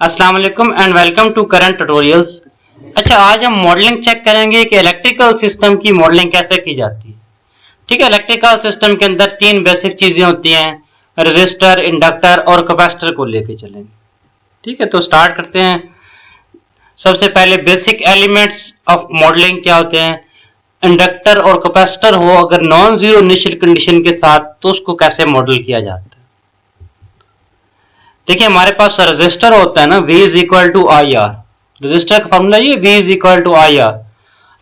अस्सलाम वालेकुम and welcome to current tutorials. अच्छा, आज हम मॉडलिंग चेक करेंगे कि इलेक्ट्रिकल सिस्टम की मॉडलिंग कैसे की जाती है। ठीक है, इलेक्ट्रिकल सिस्टम के अंदर तीन बेसिक चीजें होती हैं, रेजिस्टर, इंडक्टर और कैपेसिटर को लेके चलेंगे। ठीक है, तो स्टार्ट करते हैं। सबसे पहले बेसिक एलिमेंट्स ऑफ मॉडलिंग क्या होते हैं। इंडक्टर और कैपेसिटर हो अगर नॉन जीरो इनिशियल कंडीशन के साथ तो उसको कैसे मॉडल किया जाता है। देखिए, हमारे पास रेजिस्टर होता है ना, V is equal to I R. Resistor का फॉर्मूला ये V is equal to I R.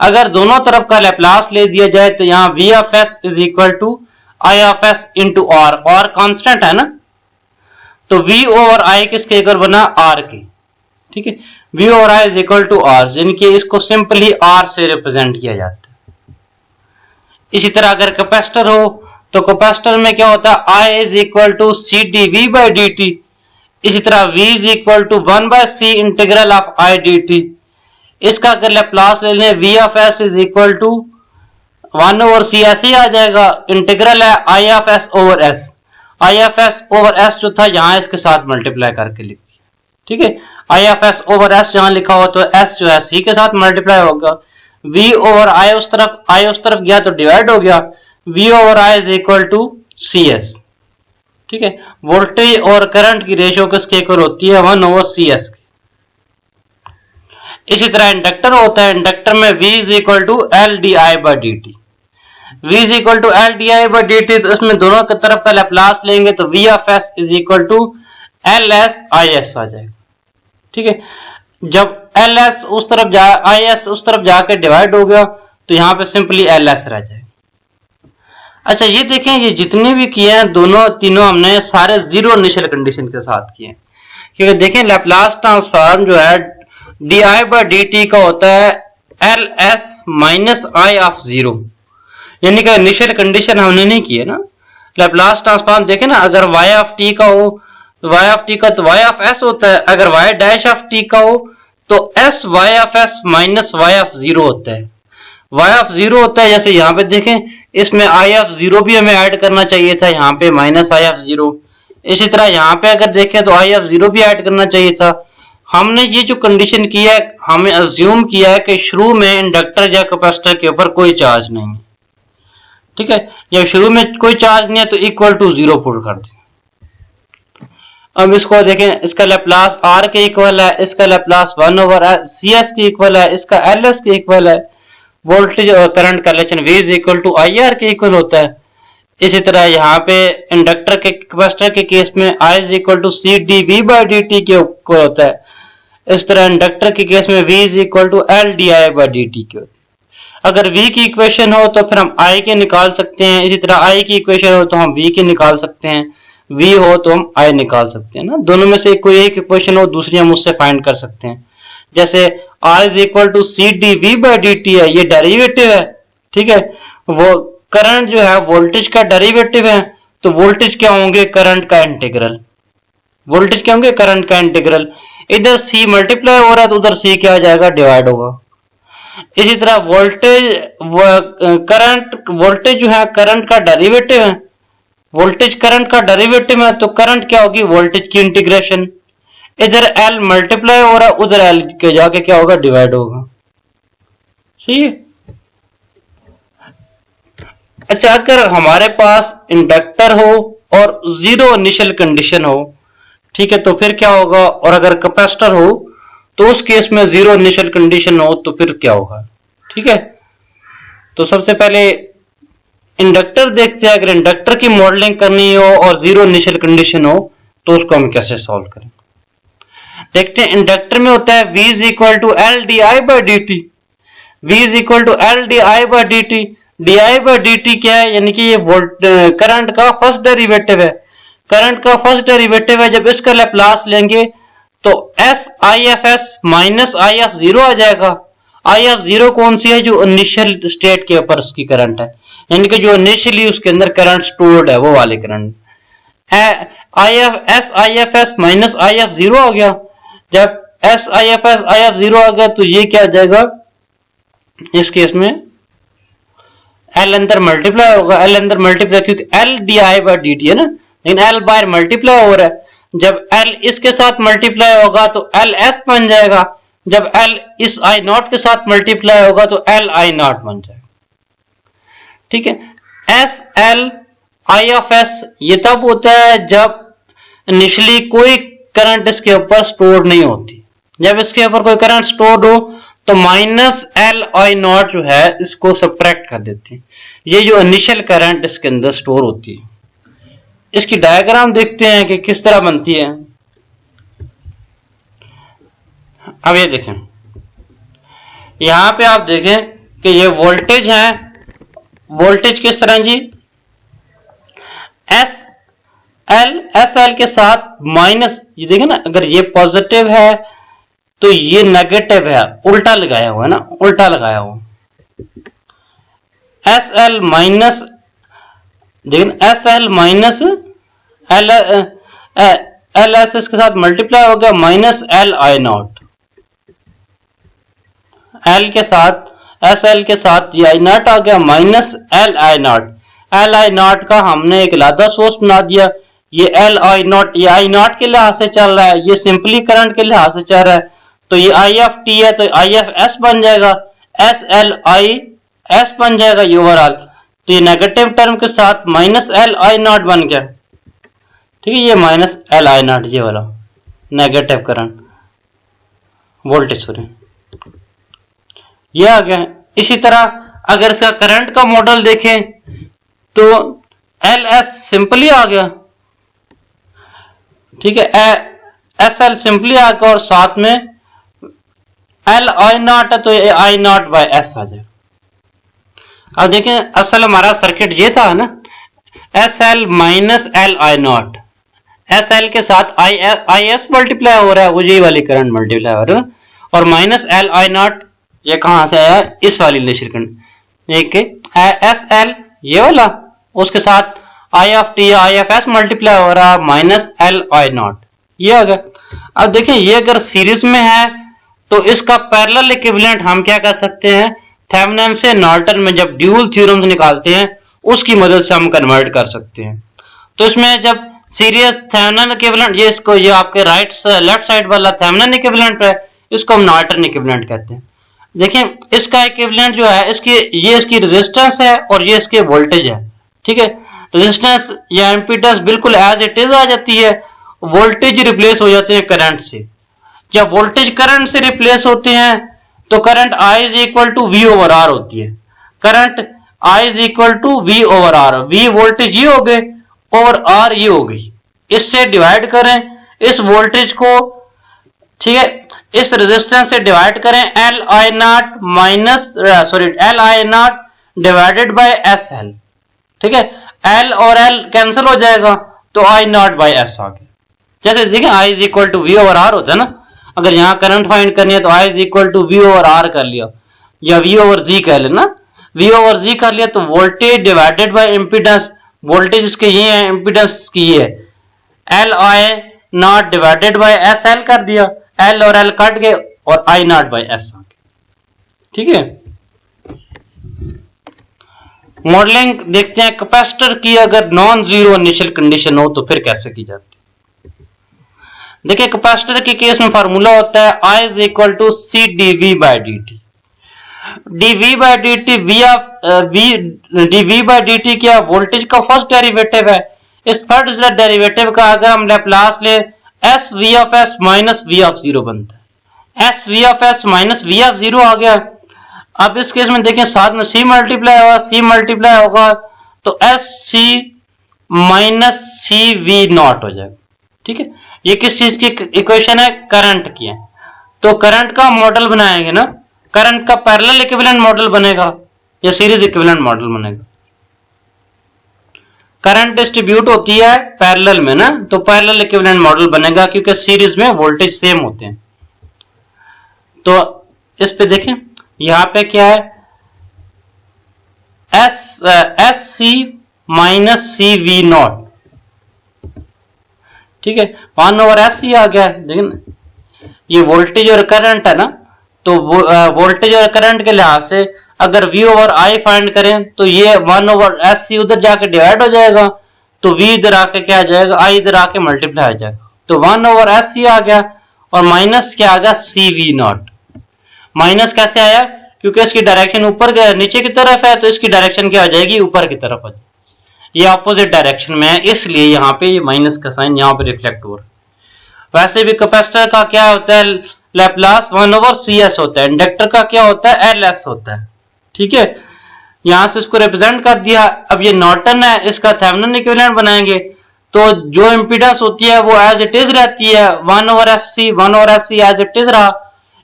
अगर दोनों तरफ का लैप्लास ले दिया जाए तो यहां V of S is equal to I of S into R। और कांस्टेंट है ना, तो V ओवर I किसके इक्वल बना, R के। ठीक है, V over I is equal to R, जिनके इसको सिंपली R से रिप्रेजेंट किया जाता है। इसी तरह अगर कैपेसिटर हो तो कैपेसिटर में क्या होता है, I is equal to C D V by D T. इसी तरह V is equal to 1 by C integral of I D T. इसका अगर लैप्लास ले लें, V of S is equal to 1 over C, ऐसे ही आ जाएगा। इंटीग्रल है I of S over S। I of S over S जो था यहां इसके साथ मल्टीप्लाई करके लिख दिया। ठीक है, I of S over S जहां लिखा हो तो S जो है C के साथ मल्टीप्लाई होगा। V ओवर I उस तरफ गया तो डिवाइड हो गया। V over I is equal to C S. ठीक है, वोल्टेज और करंट की रेशियो किसके इक्वल होती है, 1 ओवर सी एस की। इसी तरह इंडक्टर होता है, इंडक्टर में V is equal to L D I by D T. V is equal to L D I by D T, तो इसमें दोनों की तरफ का लैप्लास लेंगे तो V of S is equal to L S I S आ जाएगा। ठीक है, जब एल एस उस तरफ आई एस उस तरफ जाके डिवाइड हो गया तो यहां पे सिंपली एल एस रह जाएगा। अच्छा, ये देखें, ये जितने भी किए हैं दोनों तीनों हमने सारे जीरो इनिशियल कंडीशन के साथ किए हैं, क्योंकि देखें लैप्लास ट्रांसफॉर्म जो है D I by D T का होता है L S minus I of zero, यानी कि इनिशियल कंडीशन हमने नहीं की है ना। लैप्लास ट्रांसफॉर्म देखें ना, अगर वाई ऑफ टी का हो वाई ऑफ टी का तो वाई ऑफ एस होता है, अगर वाई डैश ऑफ टी का हो तो S Y of S minus Y of zero होता है। वाई ऑफ जीरो होता है, जैसे यहाँ पे देखें इसमें आई ऑफ जीरो भी हमें ऐड करना चाहिए था, यहाँ पे माइनस आई ऑफ जीरो। इसी तरह यहाँ पे अगर देखें तो आई ऑफ जीरो भी ऐड करना चाहिए था। हमने ये जो कंडीशन की है, हमें अज्यूम किया है कि शुरू में इंडक्टर या कैपेसिटर के ऊपर कोई चार्ज नहीं है। ठीक है, जब शुरू में कोई चार्ज नहीं है तो इक्वल टू जीरो पुट कर दें। अब इसको देखें, इसका लैप्लास R के इक्वल है, इसका लैप्लास 1 ओवर सी एस के इक्वल है, इसका एल एस के इक्वल है। वोल्टेज और करंट का relation V is equal to I R के इक्वल होता है। इसी तरह यहाँ पे इंडक्टर के कैपेसिटर के केस में I is equal to C D V by D T के इक्वल होता है। इस तरह इंडक्टर के केस में V is equal to L D I by D T के होता है। अगर V की इक्वेशन हो तो फिर हम I के निकाल सकते हैं, इसी तरह I की इक्वेशन हो तो हम V के निकाल सकते हैं, V हो तो हम I निकाल सकते हैं ना। दोनों में से कोई एक इक्वेशन हो दूसरी हम उससे फाइंड कर सकते हैं। जैसे R is equal to C D V by D T है, ये डेरिवेटिव है। ठीक है, वो करंट जो है वोल्टेज का डेरिवेटिव है, तो वोल्टेज क्या होंगे, करंट का इंटीग्रल। वोल्टेज क्या होंगे, करंट का इंटीग्रल। इधर C मल्टीप्लाई हो रहा है तो उधर C क्या आ जाएगा, डिवाइड होगा। इसी तरह वोल्टेज जो है करंट का डेरिवेटिव है, वोल्टेज करंट का डेरिवेटिव है तो करंट क्या होगी, वोल्टेज की इंटीग्रेशन। इधर L मल्टीप्लाई हो रहा है, उधर L के जाके क्या होगा, डिवाइड होगा। सही है। अच्छा, अगर हमारे पास इंडक्टर हो और जीरो इनिशियल कंडीशन हो, ठीक है, तो फिर क्या होगा, और अगर कैपेसिटर हो तो उस केस में जीरो इनिशियल कंडीशन हो तो फिर क्या होगा। ठीक है, तो सबसे पहले इंडक्टर देखते हैं। अगर इंडक्टर की मॉडलिंग करनी हो और जीरो इनिशियल कंडीशन हो तो उसको हम कैसे सॉल्व करें। देखते हैं, इंडक्टर में होता है V is equal to L D I by D T. V is equal to L D I by D T. D I by D T क्या है, यानी कि ये करंट का फर्स्ट डेरिवेटिव है। करंट का फर्स्ट डेरिवेटिव है, जब इसका लैप्लास लेंगे तो S I F S minus I F zero आ जाएगा। आई एफ जीरो कौन सी है, जो इनिशियल स्टेट के ऊपर उसकी करंट है, यानी कि जो इनिशियली उसके अंदर करंट स्टोर्ड है वो वाले current. I F S minus I F zero आ गया। जब एस आई एफ जीरो आ गया तो ये क्या आ जाएगा, इस केस में एल अंदर मल्टीप्लाई होगा, एल अंदर मल्टीप्लाई, क्योंकि L D I by D T है ना, लेकिन एल बाहर मल्टीप्लाई हो रहा है जब L इसके साथ मल्टीप्लाई होगा तो L S बन जाएगा, जब L इस I नॉट के साथ मल्टीप्लाई होगा तो L I नॉट बन जाएगा। ठीक है, S L I of S ये तब होता है जब इनिशियली कोई करंट इसके ऊपर स्टोर नहीं होती। जब इसके ऊपर कोई करंट स्टोर हो तो माइनस L I नॉट जो है इसको सब्ट्रैक्ट कर देते हैं। ये जो इनिशियल करंट इसके अंदर स्टोर होती है। इसकी डायग्राम देखते हैं कि किस तरह बनती है। अब ये देखें, यहां पे आप देखें कि ये वोल्टेज है, वोल्टेज किस तरह जी, एस एल के साथ माइनस, ये देखें ना, अगर ये पॉजिटिव है तो ये नेगेटिव है, उल्टा लगाया हुआ है ना, उल्टा लगाया हुआ। एस एल माइनस, देखिए S L minus L S इसके साथ मल्टीप्लाई हो गया minus L I not, L के साथ एस एल के साथ ये I नॉट आ गया minus L I not. L I not का हमने एक अलग सोर्स बना दिया। ये L I नॉट, ये I नॉट के लिहाज से चल रहा है, ये सिंपली करंट के लिहाज से चल रहा है, तो ये I ऑफ T है तो I ऑफ S बन जाएगा, S L I S बन जाएगा ये ओवरऑल। तो ये नेगेटिव टर्म के साथ माइनस L I नॉट बन गया। ठीक है, ये माइनस L I नॉट ये वाला नेगेटिव करंट वोल्टेज सॉरी ये आ गया। इसी तरह अगर इसका करंट का मॉडल देखें तो L S सिंपली आ गया। ठीक है, एस एल सिंपली आ गया और साथ में L I नॉट है तो I नॉट बाय S आ जाएगा। अब देखें, असल हमारा सर्किट ये था ना, S L minus L I not, S L के साथ I S मल्टीप्लाई हो रहा है, वो यही वाली करंट मल्टीप्लाई हो रहा है, और माइनस L I नॉट ये कहां से आया, इस वाली रिलेशन देखिए एस एल ये वाला, उसके साथ I of T I of S multiply हो रहा है माइनस L I नॉट, ये आ गया। अब देखें, ये अगर सीरीज में है तो इसका पैरेलल इक्विवेलेंट हम क्या कर सकते हैं, थेवेनिन से नॉर्टन में जब ड्यूल थ्योरम्स निकालते हैं उसकी मदद से हम कन्वर्ट कर सकते हैं। तो इसमें जब सीरीज थेवेनिन इक्विवेलेंट, ये इसको, ये आपके लेफ्ट साइड वाला थेवेनिन इक्विवेलेंट है, इसको हम नॉर्टन इक्विवेलेंट कहते हैं। देखिए, इसका इक्विवेलेंट जो है, इसकी ये इसकी रेजिस्टेंस है और ये इसके वोल्टेज है। ठीक है, रेजिस्टेंस या इम्पीडेंस बिल्कुल एज इट इज आ जाती है, वोल्टेज रिप्लेस हो जाते हैं करंट से। जब वोल्टेज करंट से रिप्लेस होते हैं तो current I is equal to V over R होती है। Current I is equal to V over R, V voltage ये हो गए और R ये हो गई, इससे डिवाइड करें इस वोल्टेज को। ठीक है, इस रेजिस्टेंस से डिवाइड करें L I not minus L I not divided by S L. ठीक है, L और L कैंसिल हो जाएगा तो I नॉट बाय S आ गया। जैसे देखिए I is equal to V over R होता है ना, अगर यहां करंट फाइंड करनी है तो I is equal to V over R कर लिया, या V ओवर Z कह लेना, V ओवर Z कर लिया तो voltage divided by impedance, voltage इसके ये है, इम्पीडेंस इसकी ये है, L I not divided by S L कर दिया, L और L कट गए और I नॉट बाय S आ गया। ठीक है, मॉडलिंग देखते हैं कैपेसिटर की, अगर नॉन जीरो इनिशियल कंडीशन हो तो फिर कैसे की जाती है। देखिए, कैपेसिटर के केस में फार्मूला होता है I is equal to C dV by dt। dV by dt dV by dt क्या, वोल्टेज का फर्स्ट डेरिवेटिव है। इस फर्स्ट डेरिवेटिव का अगर हम लैप्लास ले, S V of S minus V of 0 बनता है, S V of S minus V of 0 आ गया। अब इस केस में देखें, साथ में C मल्टीप्लाई होगा, C मल्टीप्लाई होगा तो S C minus C V not हो जाएगा। ठीक है, ये किस चीज की इक्वेशन है, करंट की है। तो करंट का मॉडल बनाएंगे ना, करंट का पैरेलल इक्विवेलेंट मॉडल बनेगा या सीरीज इक्विवेलेंट मॉडल बनेगा। करंट डिस्ट्रीब्यूट होती है पैरेलल में ना, तो पैरेलल इक्विवेलेंट मॉडल बनेगा, क्योंकि सीरीज में वोल्टेज सेम होते हैं। तो इस पे देखें, यहां पे क्या है, S C minus C V naught. ठीक है, 1 ओवर एस ही आ गया। देखिए, ये वोल्टेज और करंट है ना, तो वोल्टेज और करंट के लिहाज से अगर V ओवर I फाइंड करें तो ये 1 ओवर एस सी उधर जाके डिवाइड हो जाएगा, तो V इधर आके क्या आ जाएगा, I इधर आके मल्टीप्लाई हो जाएगा, तो तो 1 ओवर एस सी आ गया, और माइनस क्या आ गया, सी वी नॉट। माइनस कैसे आया, क्योंकि इसकी डायरेक्शन ऊपर नीचे की तरफ है, तो इसकी डायरेक्शन क्या आ जाएगी, ऊपर की तरफ आ जाएगी। ये अपोजिट डायरेक्शन में है, इसलिए यहाँ पे ये माइनस का साइन यहाँ पे रिफ्लेक्ट हो रहा है। वैसे भी कैपेसिटर का क्या होता है, लैप्लास 1 ओवर सी एस होता है। इंडक्टर का क्या होता है, एल एस होता है। ठीक है, यहां से इसको रिप्रेजेंट कर दिया। अब ये नॉर्टन है, इसका थेवेनिन इक्विवेलेंट बनाएंगे, तो जो इंपीडेंस होती है वो एज इट इज रहती है, 1 over S C as it is रहा।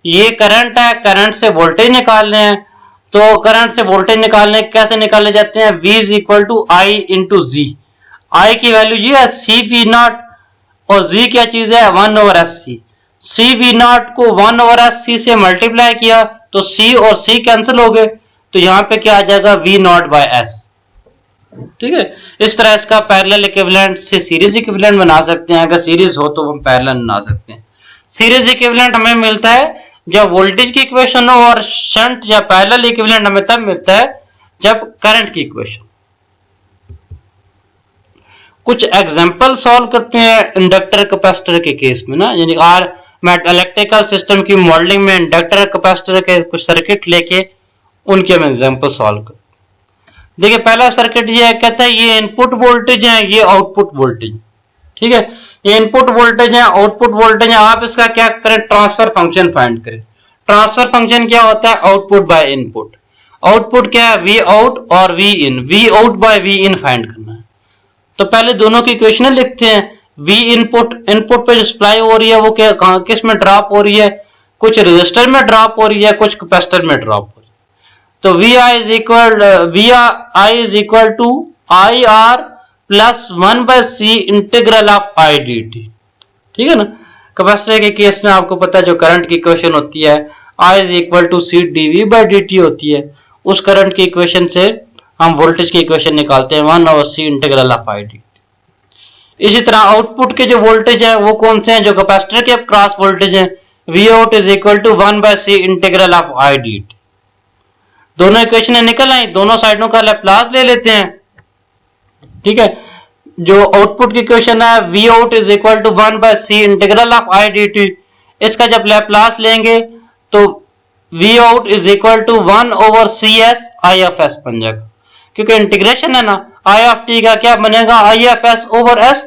ये करंट है, करंट से वोल्टेज निकालने हैं, तो करंट से वोल्टेज निकालने कैसे निकाले जाते हैं, V is equal to I into G. I की वैल्यू ये है सी वी नॉट, और जी क्या चीज है, 1 over S C V naught को 1 ओवर एस सी से मल्टीप्लाई किया तो सी और सी कैंसिल हो गए, तो यहां पे क्या आ जाएगा, वी नॉट बाय एस। ठीक है, इस तरह इसका पैरेलल इक्विवेलेंट से सीरीज इक्विवेलेंट बना सकते हैं। अगर सीरीज हो तो हम पैरेलल बना सकते हैं। सीरीज इक्विवेलेंट हमें मिलता है जब वोल्टेज की इक्वेशन हो, और शंट या पैरेलल इक्विवेलेंट हमें तब मिलता है जब करंट की इक्वेशन। कुछ एग्जांपल सॉल्व करते हैं इंडक्टर कैपेसिटर के केस में ना, यानी आर इलेक्ट्रिकल सिस्टम की मॉडलिंग में इंडक्टर कैपेसिटर के कुछ सर्किट लेके उनके हम एग्जांपल सॉल्व करते हैं। देखिए पहला सर्किट ये कहता है ये इनपुट वोल्टेज है, ये आउटपुट वोल्टेज। ठीक है, ये इनपुट वोल्टेज है, आउटपुट वोल्टेज है। आप इसका क्या करें, ट्रांसफर फंक्शन फाइंड करें। ट्रांसफर फंक्शन क्या होता है, आउटपुट बाय इनपुट। आउटपुट क्या है, वी आउट और V in, V out by V in find करना है। तो पहले दोनों की इक्वेशन लिखते हैं। वी इनपुट, इनपुट पे जो सप्लाई हो रही है वो क्या किस में ड्रॉप हो रही है, कुछ रजिस्टर में ड्रॉप हो रही है, कुछ कैपेसिटर में ड्रॉप हो रही है। तो V I is equal to I R plus 1 by C integral of I D T. ठीक है ना, कैपेसिटर के केस में आपको पता है जो करंट की इक्वेशन होती है I is equal to C D V by D T होती है। उस करंट की इक्वेशन से हम वोल्टेज की इक्वेशन निकालते हैं 1 over C integral of I D T. इसी तरह आउटपुट के जो वोल्टेज है वो कौन से हैं, जो कैपेसिटर के क्रॉस वोल्टेज है, V out is equal to 1 by C integral of I D T. दोनों इक्वेशन निकल आई, दोनों साइडों का लैप्लास ले लेते हैं। ठीक है, जो आउटपुट की इक्वेशन है V out is equal to 1 by C integral of I D T, इसका जब लैप्लास लेंगे तो V out is equal to 1 over C S I F S बन जाएगा, क्योंकि इंटीग्रेशन है ना। आई ऑफ टी का क्या बनेगा, आई एफ एस ओवर एस।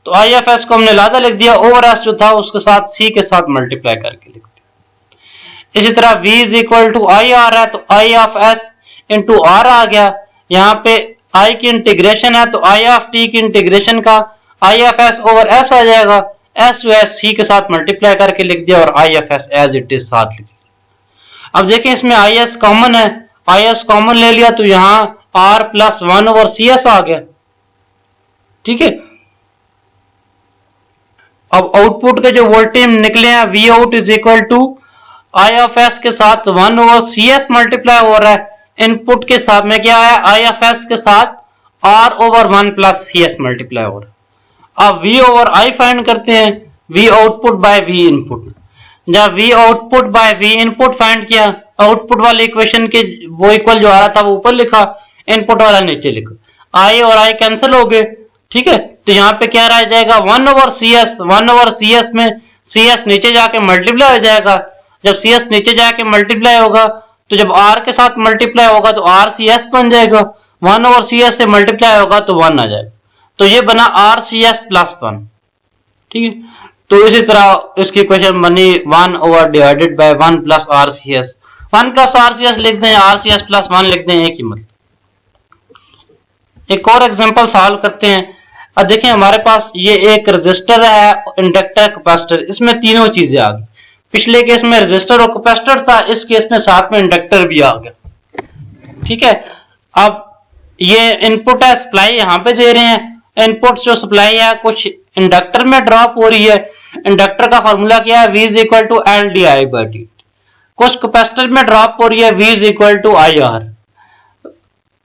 तो आई एफ एस को हमने लादा लिख दिया, ओवर एस जो था उसके साथ सी के साथ मल्टीप्लाई करके लिख दिया। इसी तरह v is equal to I R है, तो I of S into R आ गया। यहाँ पे i की इंटीग्रेशन है, तो आई ऑफ टी की इंटीग्रेशन का I F S over S आ जाएगा। एस जो है सी के साथ मल्टीप्लाई करके लिख दिया, और I F S as it is साथ लिख दिया। अब देखें इसमें आई एस कॉमन है, आई एस कॉमन ले लिया तो यहां R plus 1 over C S आ गया। ठीक है, अब आउटपुट के जो वोल्टेज निकले हैं V out is equal to I F S के साथ 1 ओवर सी एस मल्टीप्लाई हो रहा है। इनपुट के साथ में क्या है, आई एफ एस के साथ R over 1 plus C S multiply हो रहा है। अब वी ओवर आई फाइंड करते हैं, V output by V input. जब V output by V input find किया, आउटपुट वाले इक्वेशन के वो इक्वल जो आ रहा था वो ऊपर लिखा, इनपुट वाला नीचे लिखा, आई और आई कैंसिल हो गए। ठीक है, तो यहाँ पे क्या रह जाएगा, 1 over C S. 1 over C S में सी एस नीचे जाके मल्टीप्लाई हो जाएगा। जब सी एस नीचे जाके मल्टीप्लाई होगा तो जब आर के साथ मल्टीप्लाई होगा तो आर सी एस बन जाएगा। 1 ओवर सी एस से मल्टीप्लाई होगा तो 1 आ जाएगा, तो ये बना आर सी एस प्लस 1। ठीक है, तो इसी तरह इसकी इक्वेशन बनी 1 over divided by 1 plus R C S. 1 plus R C S लिख दें, आर सी एस प्लस 1 लिख दें, एक ही मतलब। एक और एग्जांपल सॉल्व करते हैं। अब देखें हमारे पास ये एक रेजिस्टर है, इंडक्टर, कैपेसिटर, इसमें तीनों चीजें आ गई। पिछले केस में रेजिस्टर और कैपेसिटर था, इस केस में साथ में इंडक्टर भी आ गया। ठीक है, अब ये इनपुट है, सप्लाई यहाँ पे दे रहे हैं। इनपुट जो सप्लाई है कुछ इंडक्टर में ड्रॉप हो रही है। इंडक्टर का फॉर्मूला क्या है, v is equal to L D I by D. कुछ कैपेसिटर में ड्रॉप हो रही है, v is equal to I R.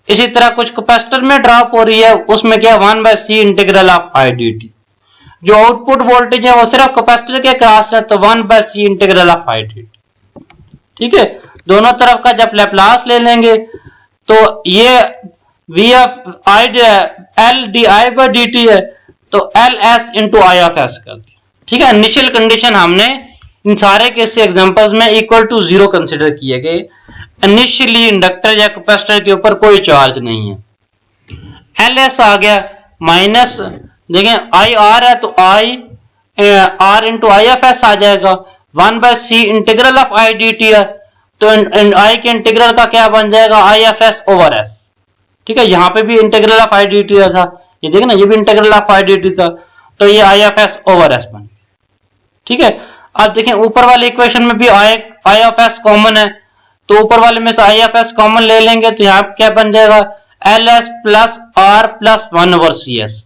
इसी तरह कुछ कैपेसिटर में ड्रॉप हो रही है, उसमें क्या 1 by C integral of I D T. जो आउटपुट वोल्टेज है वो सिर्फ कैपेसिटर के क्रॉस है, तो 1 by C integral of I D T. ठीक है, दोनों तरफ का जब लैप्लास ले लेंगे तो ये V F I L D I by D T है, तो L S into I of S कर दिया। ठीक है, इनिशियल कंडीशन हमने इन सारे केस एग्जांपल्स में इक्वल टू 0 कंसीडर किए गए। इनिशियली इंडक्टर या कैपेसिटर के ऊपर कोई चार्ज नहीं है। एलएस आ गया माइनस, देखें आई आर है तो I R into I F S आ जाएगा। 1/c integral of I D T है तो आई के इंटीग्रल का क्या बन जाएगा, I F S over S. ठीक है, यहां पे भी integral of I D T था, ये देखें ना, ये भी integral of I D T था, तो ये I F S over S बन गया। ठीक है, अब देखें ऊपर वाले इक्वेशन में भी आई एफ एस कॉमन है, तो ऊपर वाले में से आई एफ एस कॉमन ले लेंगे तो यहाँ क्या बन जाएगा, L S plus R plus 1 over C S.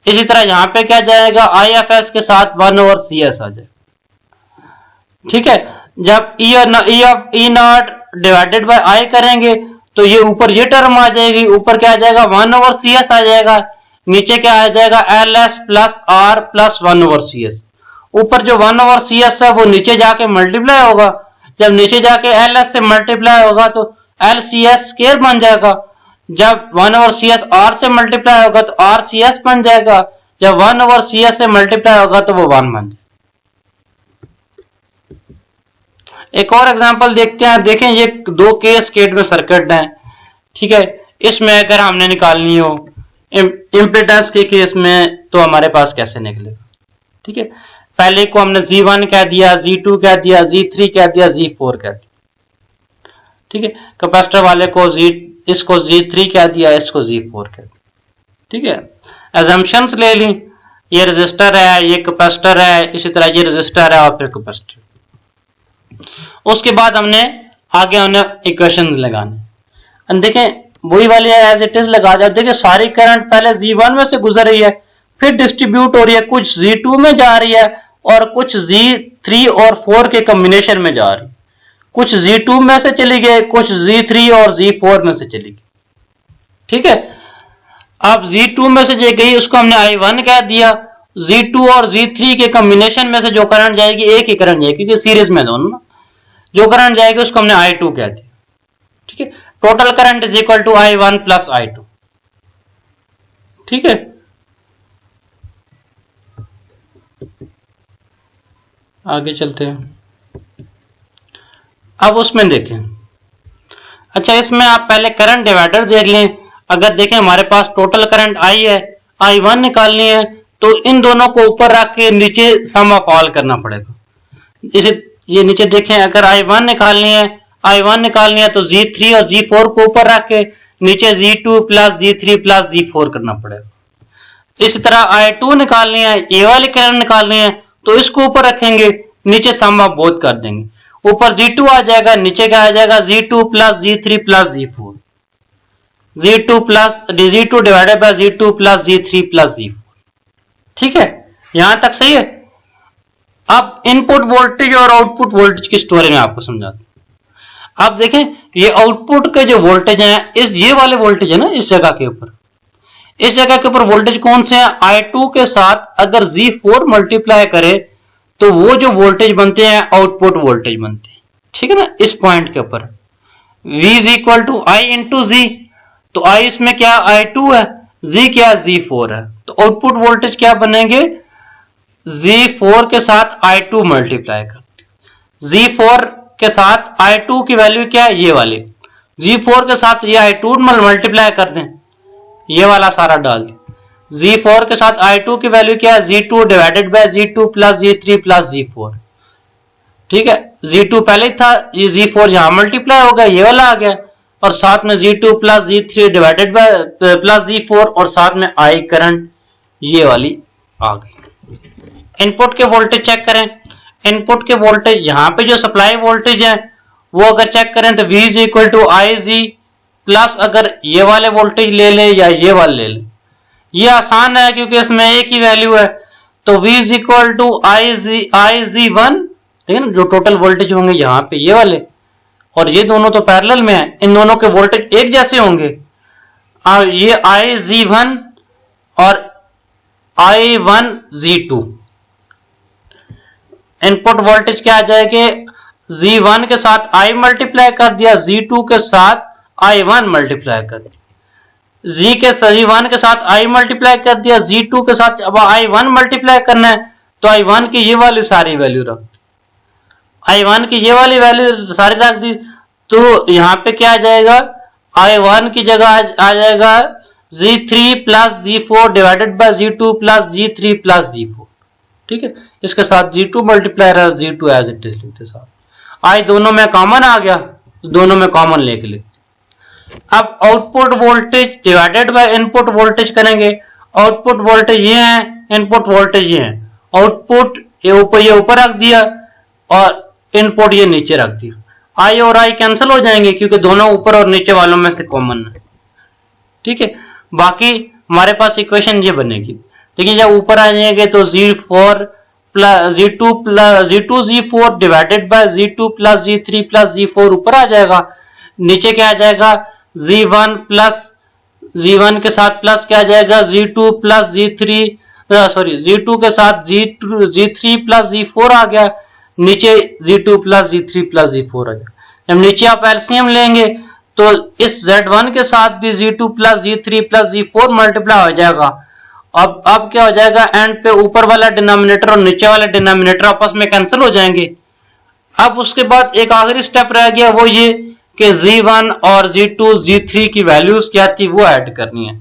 इसी तरह यहां पे क्या जाएगा, आई एफ एस के साथ 1 ओवर सी एस आ जाए। ठीक है, जब ई नॉट डिवाइडेड बाय आई करेंगे तो ये ऊपर ये टर्म आ जाएगी, ऊपर क्या आ जाएगा 1 ओवर सी एस आ जाएगा, नीचे क्या आ जाएगा L S plus R plus 1 over C S. ऊपर जो 1 ओवर सी एस है वो नीचे जाके मल्टीप्लाई होगा, जब नीचे जाके एल एस से मल्टीप्लाई होगा तो एल सी एस स्क्वायर बन जाएगा, जब 1 ओवर सी एस आर से मल्टीप्लाई होगा तो आर सी एस बन जाएगा, जब 1 ओवर सी एस से मल्टीप्लाई होगा तो वो 1 बन जाएगा। एक और एग्जांपल देखते हैं, देखें ये 2 कैस्केड में सर्किट हैं। ठीक है, इसमें अगर हमने निकालनी हो इम्पीडेंस के केस में तो हमारे पास कैसे निकलेगा। ठीक है, पहले को हमने Z1 कह दिया, Z2 कह दिया, Z3 कह दिया, Z4 कह दिया। ठीक है, कैपेसिटर वाले को इसको Z3 कह दिया, इसको Z4 कह दिया। ठीक है, असम्पशंस ले ली, ये रजिस्टर है, ये कैपेसिटर है, इसी तरह ये रजिस्टर है और फिर कैपेसिटर। उसके बाद हमने आगे इक्वेशन लगाने, देखें वही वाली एज इट इज लगा दिया। देखिए सारी करंट पहले Z1 में से गुजर रही है, फिर डिस्ट्रीब्यूट हो रही है, कुछ Z2 में जा रही है और कुछ Z3 और 4 के कॉम्बिनेशन में जा रही है, कुछ Z2 में से चली गई, कुछ Z3 और Z4 में से चली गई। ठीक है, अब Z2 में से जो गई उसको हमने I1 कह दिया, Z2 और Z3 के कॉम्बिनेशन में से जो करंट जाएगी एक ही करंट जाएगी क्योंकि सीरीज में दोनों ना, जो करंट जाएगी उसको हमने I2 कह दिया। ठीक है, total current is equal to I1 plus I2। ठीक है, आगे चलते हैं। अब उसमें देखें, अच्छा इसमें आप पहले करंट डिवाइडर देख लें। अगर देखें हमारे पास टोटल करंट I है, I1 निकालनी है तो इन दोनों को ऊपर रख के नीचे सम ऑफ ऑल करना पड़ेगा। इसे ये नीचे देखें, अगर I1 निकालनी है तो Z3 और Z4 को ऊपर रख के नीचे Z2 plus Z3 plus Z4 करना पड़ेगा। इसी तरह I2 निकालनी है, ये वाली करंट निकालनी है तो इसको ऊपर रखेंगे, नीचे सम ऑफ बोथ कर देंगे। ऊपर Z2 आ जाएगा, नीचे क्या आ जाएगा Z2 plus Z3 plus Z4, Z2 divided by Z2 plus Z3 plus Z4। ठीक है, यहां तक सही है। अब इनपुट वोल्टेज और आउटपुट वोल्टेज की स्टोरी में आपको समझाता हूं। आप देखें ये आउटपुट के जो वोल्टेज हैं, ये वाले वोल्टेज है ना, इस जगह के ऊपर वोल्टेज कौन से हैं, I2 के साथ अगर Z4 मल्टीप्लाई करे तो वो जो वोल्टेज बनते हैं आउटपुट वोल्टेज बनते हैं। ठीक है ना, इस पॉइंट के ऊपर V is equal to I into Z, तो I इसमें क्या I2 है, Z क्या Z4 है, तो आउटपुट वोल्टेज क्या बनेंगे, Z4 के साथ I2 मल्टीप्लाई करते, Z4 के साथ I2 की वैल्यू क्या है, ये वाली, Z4 के साथ ये I2 मल्टीप्लाई कर दें, ये वाला सारा डाल दें। Z4 के साथ I2 की वैल्यू क्या है, Z2 divided by Z2 plus Z3 plus Z4। ठीक है, Z2 पहले ही था, ये Z4 यहां मल्टीप्लाई हो गया, ये वाला आ गया, और साथ में Z2 plus Z3 divided by plus Z4 और साथ में I करंट ये वाली आ गई। इनपुट के वोल्टेज चेक करें, इनपुट के वोल्टेज यहां पे जो सप्लाई वोल्टेज है वो अगर चेक करें तो V is equal to IZ plus अगर ये वाले वोल्टेज ले लें या ये वाले ले लें, ये आसान है क्योंकि इसमें एक ही वैल्यू है, तो V is equal to IZ1। देखिए ना, जो टोटल वोल्टेज होंगे यहाँ पे ये वाले और ये दोनों तो पैरेलल में है, इन दोनों के वोल्टेज एक जैसे होंगे, ये IZ1 और I1Z2। इनपुट वोल्टेज क्या आ जाएगा, Z1 के साथ I मल्टीप्लाई कर दिया, Z2 के साथ I1 मल्टीप्लाई कर दिया, Z1 के साथ I मल्टीप्लाई कर दिया, Z2 के साथ अब I1 मल्टीप्लाई करना है तो I1 की ये वाली सारी वैल्यू रख दी, I1 की ये वाली वैल्यू सारी रख दी, तो यहाँ पे क्या आ जाएगा, I1 की जगह आ जाएगा Z3 plus Z4 divided by Z2 plus Z3 plus Z4। ठीक है, इसके साथ Z2 मल्टीप्लायर है, Z2 एज इट इज लिखते साथ। I दोनों में कॉमन आ गया, दोनों में कॉमन लेके लिखते। अब output voltage divided by input voltage करेंगे। आउटपुट वोल्टेज ये है, इनपुट वोल्टेज ये है। आउटपुट ये ऊपर रख दिया और इनपुट ये नीचे रख दिया। आई और आई कैंसिल हो जाएंगे क्योंकि दोनों ऊपर और नीचे वालों में से कॉमन है। ठीक है, बाकी हमारे पास इक्वेशन ये बनेगी। देखिए जब ऊपर आ जाएंगे तो Z4 plus Z2 Z4 divided by Z2 plus Z3 plus Z4 ऊपर आ जाएगा। नीचे क्या आ जाएगा, Z1 प्लस Z1 के साथ प्लस क्या आ जाएगा, Z2 प्लस Z3 Z2 के साथ Z3 प्लस Z4 आ गया। नीचे Z2 plus Z3 plus Z4 आ गया। जब नीचे आप एलसीएम लेंगे तो इस Z1 के साथ भी Z2 plus Z3 plus Z4 multiply हो जाएगा। अब क्या हो जाएगा, एंड पे ऊपर वाला डिनोमिनेटर और नीचे वाला डिनोमिनेटर आपस में कैंसिल हो जाएंगे। अब उसके बाद एक आखिरी स्टेप रह गया, वो ये कि Z1 और Z2 Z3 की वैल्यूज क्या थी वो ऐड करनी है।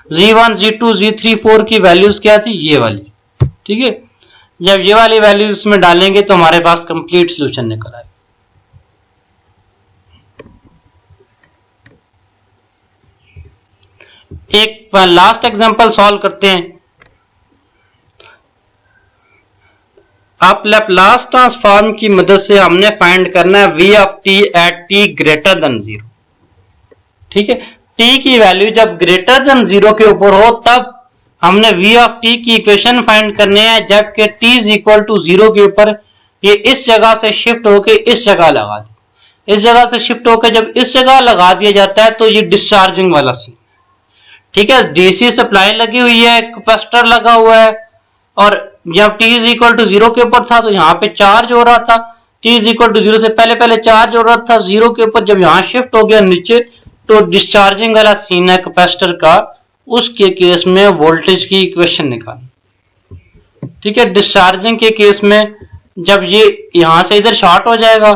Z1 Z2 Z3 4 की वैल्यूज क्या थी, ये वाली। ठीक है, जब ये वाली वैल्यूज इसमें डालेंगे तो हमारे पास कंप्लीट सॉल्यूशन निकल आएगा। एक लास्ट एग्जांपल सॉल्व करते हैं। अब लैप्लास ट्रांसफॉर्म की मदद से हमने फाइंड करना है v of t at t greater than 0। ठीक है, t की वैल्यू जब ग्रेटर देन 0 के ऊपर हो तब हमने v ऑफ t की इक्वेशन फाइंड करने हैं, जबकि t इज इक्वल टू 0 के ऊपर ये इस जगह से शिफ्ट होके इस जगह लगा दे। इस जगह से शिफ्ट होकर जब इस जगह लगा दिया जाता है तो ये डिस्चार्जिंग वाला सीन। ठीक है, डीसी सप्लाई लगी हुई है, कैपेसिटर लगा हुआ है, और जब t इज इक्वल टू 0 के ऊपर था तो यहाँ पे चार्ज हो रहा था। t इज इक्वल टू 0 से पहले चार्ज हो रहा था 0 के ऊपर, जब यहाँ शिफ्ट हो गया नीचे तो डिस्चार्जिंग वाला सीन है कैपेसिटर का। उसके केस में वोल्टेज की इक्वेशन निकालनी। ठीक है, डिस्चार्जिंग के केस में जब ये यहां से इधर शॉर्ट हो जाएगा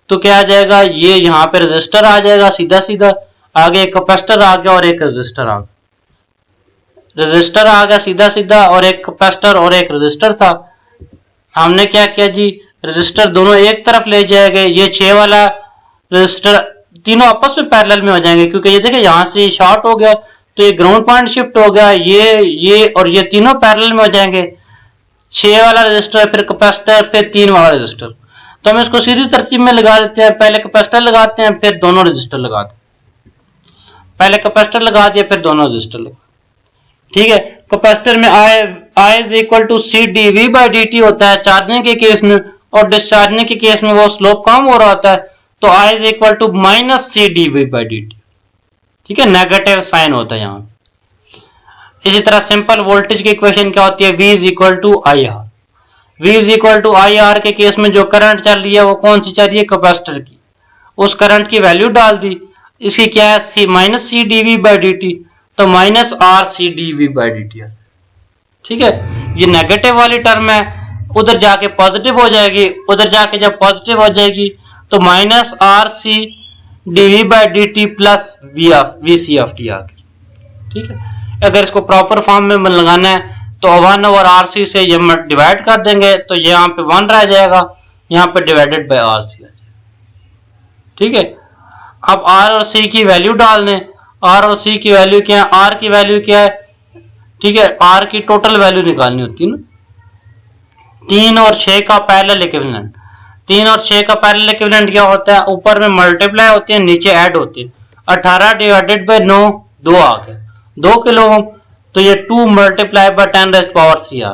तो क्या आ जाएगा, ये यहाँ पे रेजिस्टर आ जाएगा, सीधा सीधा आगे एक कैपेसिटर आ गया और एक रेजिस्टर आ गया। रेजिस्टर आ गया सीधा सीधा और एक कैपेसिटर और एक रेजिस्टर था। हमने क्या किया जी, रेजिस्टर दोनों एक तरफ ले जाएंगे। ये 6 वाला रेजिस्टर तीनों आपस में पैरेलल में हो जाएंगे, क्योंकि ये देखिए यहां से शॉर्ट हो गया तो ये ग्राउंड पॉइंट शिफ्ट हो गया, ये और ये तीनों पैरेलल में हो जाएंगे। 6 वाला रेजिस्टर, फिर कैपेसिटर, फिर 3 वाला रेजिस्टर। तो हम इसको सीधी तरतीब में लगा देते हैं। पहले कैपेसिटर लगाते हैं, फिर दोनों रेजिस्टर लगाते हैं। पहले कैपेसिटर लगा दिया, फिर दोनों रेजिस्टर लगा। ठीक है, कैपेसिटर में I is equal to C D V by D T होता है चार्जिंग के केस में, और डिस्चार्जिंग के केस में वो स्लोप कम हो रहा होता है, तो I is equal to minus C D V by D T. ठीक है, नेगेटिव साइन होता है यहाँ। इसी तरह सिंपल वोल्टेज की इक्वेशन क्या होती है, V is equal to I R. V is equal to I R के केस में जो करंट चल रही है वो कौन सी चल रही है, कैपेसिटर की। उस करंट की वैल्यू डाल दी, इसकी क्या है, minus C D V by D T, तो minus R C D V by D T. ठीक है, ये नेगेटिव वाली टर्म है, उधर जाके पॉजिटिव हो जाएगी। उधर जाके जब पॉजिटिव हो जाएगी तो minus R C D V by D T plus V C of T आ गई। ठीक है, अगर इसको प्रॉपर फॉर्म में लगाना है तो 1 ओवर आर सी से ये डिवाइड कर देंगे, तो यहाँ पे 1 रह जाएगा, यहाँ पे डिवाइडेड बाई आर सी आ जाएगा। ठीक है, अब आर और सी की वैल्यू डाल दें। आर और सी की वैल्यू क्या है, आर की वैल्यू क्या है, ठीक है, आर की टोटल वैल्यू निकालनी होती है ना। 3 और 6 का पैरेलल इक्विवेलेंट। 3 और 6 का पैरेलल इक्विवेलेंट क्या होता है, ऊपर में मल्टीप्लाई होते हैं, नीचे ऐड होते हैं। 18 डिवाइडेड बाई 9 2 आ गया, 2 किलो ओम, तो ये 2 मल्टीप्लाई बाय 10 रेज़्ड पावर 3 आ।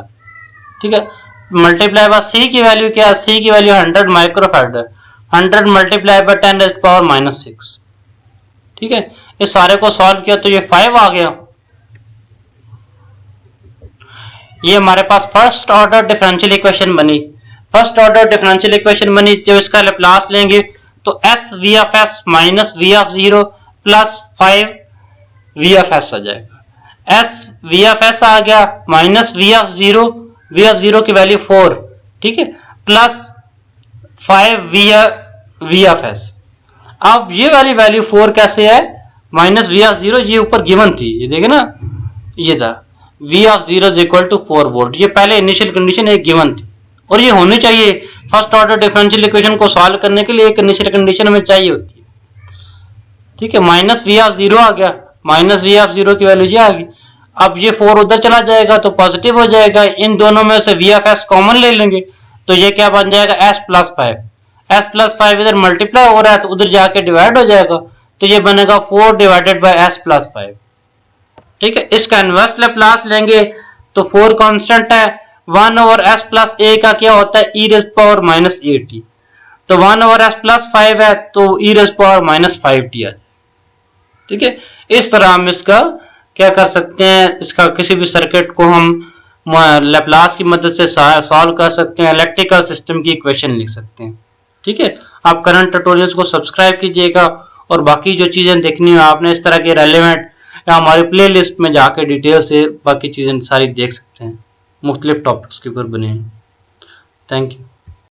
ठीक है, मल्टीप्लाई बाय सी की वैल्यू क्या है, सी की वैल्यू 100 माइक्रोफैराड है। 100 मल्टीप्लाई बाय 10 रेज़्ड पावर -6। ठीक है, इस सारे को सॉल्व किया तो ये 5 आ गया। ये हमारे पास फर्स्ट ऑर्डर डिफरेंशियल इक्वेशन बनी। फर्स्ट ऑर्डर डिफरेंशियल इक्वेशन बनी, जब इसका लैप्लास लेंगे तो S V of S minus V of 0 plus 5 V of S आ जाएगा। एस वी ऑफ एस आ गया minus V of 0 V of zero की वैल्यू 4, ठीक है, प्लस 5 वी ऑफ एस। अब ये वाली वैल्यू 4 कैसे है, माइनस वी ऑफ जीरो, ये ऊपर गिवन थी, ये देखे ना, ये था V of zero is equal to 4 volt, ये पहले इनिशियल कंडीशन एक गिवन थी और ये होनी चाहिए फर्स्ट ऑर्डर डिफरेंशियल इक्वेशन को सॉल्व करने के लिए, एक इनिशियल कंडीशन में चाहिए होती है, ठीक है। माइनस वी ऑफ जीरो आ गया, माइनस वी ऑफ जीरो की वैल्यू ये आ गई। अब ये 4 उधर चला जाएगा तो पॉजिटिव हो जाएगा, इन दोनों में से वी ऑफ एस कॉमन ले लेंगे तो ये क्या बन जाएगा, एस प्लस 5। एस प्लस 5 इधर मल्टीप्लाई हो रहा है तो उधर जाके डिवाइड हो जाएगा, तो ये बनेगा 4 डिवाइडेड बाय एस प्लस 5, ठीक है। इसका इनवर्स लैप्लास लेंगे तो 4 कांस्टेंट है, 1 ओवर एस प्लस ए का क्या होता है, E raise power minus A T, तो 1 ओवर एस प्लस 5 है तो E raise power minus 5 T आ जाए, ठीक है। इस तरह हम इसका क्या कर सकते हैं, इसका किसी भी सर्किट को हम लैप्लास की मदद से सॉल्व कर सकते हैं, इलेक्ट्रिकल सिस्टम की इक्वेशन लिख सकते हैं, ठीक है। आप करंट ट्यूटोरियल्स को सब्सक्राइब कीजिएगा और बाकी जो चीजें देखनी हो आपने इस तरह के रेलेवेंट या हमारे प्लेलिस्ट में जाके डिटेल से बाकी चीजें सारी देख सकते हैं, मुख्तलिफ टॉपिक्स के ऊपर बने हैं। Thank you.